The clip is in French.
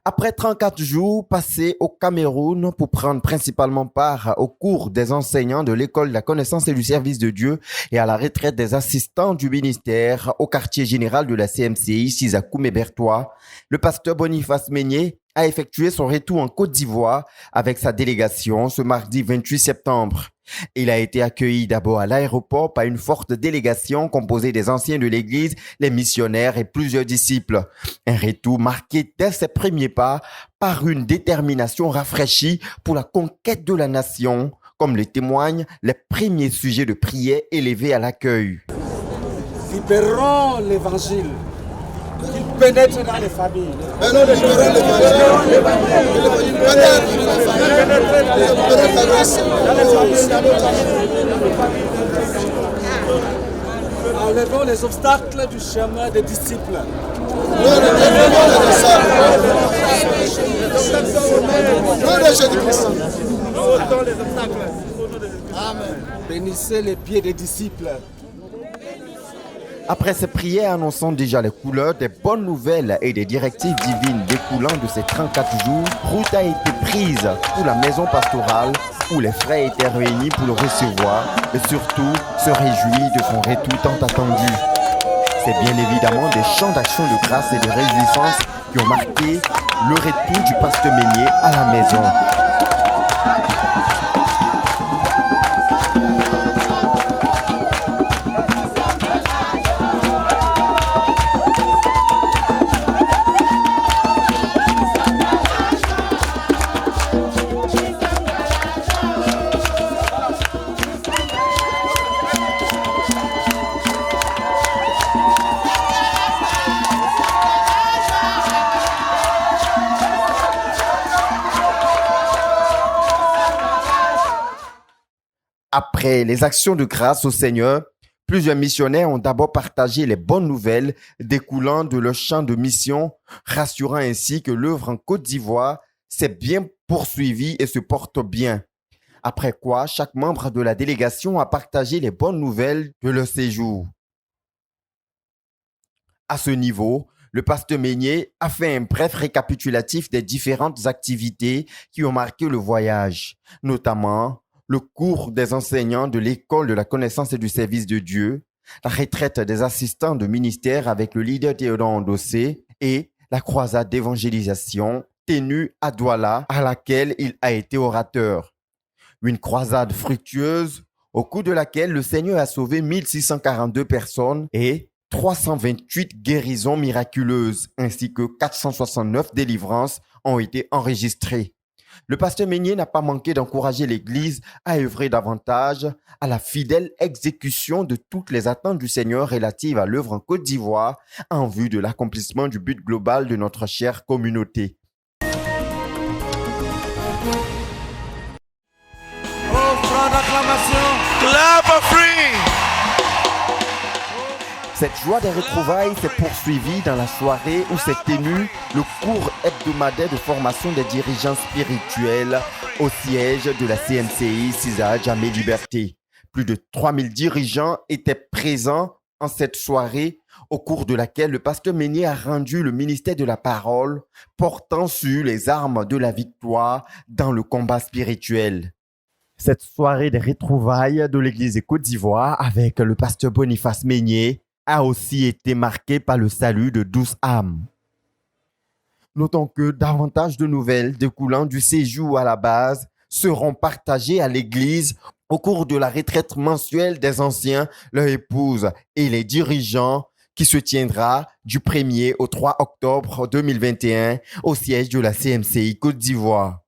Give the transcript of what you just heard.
Après 34 jours passés au Cameroun pour prendre principalement part au cours des enseignants de l'école de la connaissance et du service de Dieu et à la retraite des assistants du ministère au quartier général de la CMCI, Sizakoum-et-Bertois, le pasteur Boniface Meigné a effectué son retour en Côte d'Ivoire avec sa délégation ce mardi 28 septembre. Il a été accueilli d'abord à l'aéroport par une forte délégation composée des anciens de l'Église, les missionnaires et plusieurs disciples. Un retour marqué dès ses premiers pas par une détermination rafraîchie pour la conquête de la nation, comme le témoignent les premiers sujets de prière élevés à l'accueil. Libérons l'évangile, qu'il pénètre dans les familles. Enlevons les obstacles du chemin des disciples. Bénissez les pieds des disciples. Après ces prières annonçant déjà les couleurs des bonnes nouvelles et des directives divines découlant de ces 34 jours, route a été prise pour la maison pastorale où les frères étaient réunis pour le recevoir et surtout se réjouir de son retour tant attendu. C'est bien évidemment des chants d'action de grâce et de réjouissance qui ont marqué le retour du pasteur Meigné à la maison. Après les actions de grâce au Seigneur, plusieurs missionnaires ont d'abord partagé les bonnes nouvelles découlant de leur champ de mission, rassurant ainsi que l'œuvre en Côte d'Ivoire s'est bien poursuivie et se porte bien. Après quoi, chaque membre de la délégation a partagé les bonnes nouvelles de leur séjour. À ce niveau, le pasteur Meigné a fait un bref récapitulatif des différentes activités qui ont marqué le voyage, notamment le cours des enseignants de l'école de la connaissance et du service de Dieu, la retraite des assistants de ministère avec le leader Théodore Ndossé et la croisade d'évangélisation tenue à Douala à laquelle il a été orateur. Une croisade fructueuse au cours de laquelle le Seigneur a sauvé 1642 personnes et 328 guérisons miraculeuses ainsi que 469 délivrances ont été enregistrées. Le pasteur Meigné n'a pas manqué d'encourager l'Église à œuvrer davantage à la fidèle exécution de toutes les attentes du Seigneur relatives à l'œuvre en Côte d'Ivoire en vue de l'accomplissement du but global de notre chère communauté. Offrant d'acclamation. Clap offering. Cette joie des retrouvailles s'est poursuivie dans la soirée où s'est tenu le cours hebdomadaire de formation des dirigeants spirituels au siège de la CMCI Cisa Jamé Liberté. Plus de 3000 dirigeants étaient présents en cette soirée au cours de laquelle le pasteur Meigné a rendu le ministère de la parole portant sur les armes de la victoire dans le combat spirituel. Cette soirée des retrouvailles de l'église de Côte d'Ivoire avec le pasteur Boniface Meigné a aussi été marquée par le salut de 12 âmes. Notons que davantage de nouvelles découlant du séjour à la base seront partagées à l'église au cours de la retraite mensuelle des anciens, leurs épouses et les dirigeants qui se tiendra du 1er au 3 octobre 2021 au siège de la CMCI Côte d'Ivoire.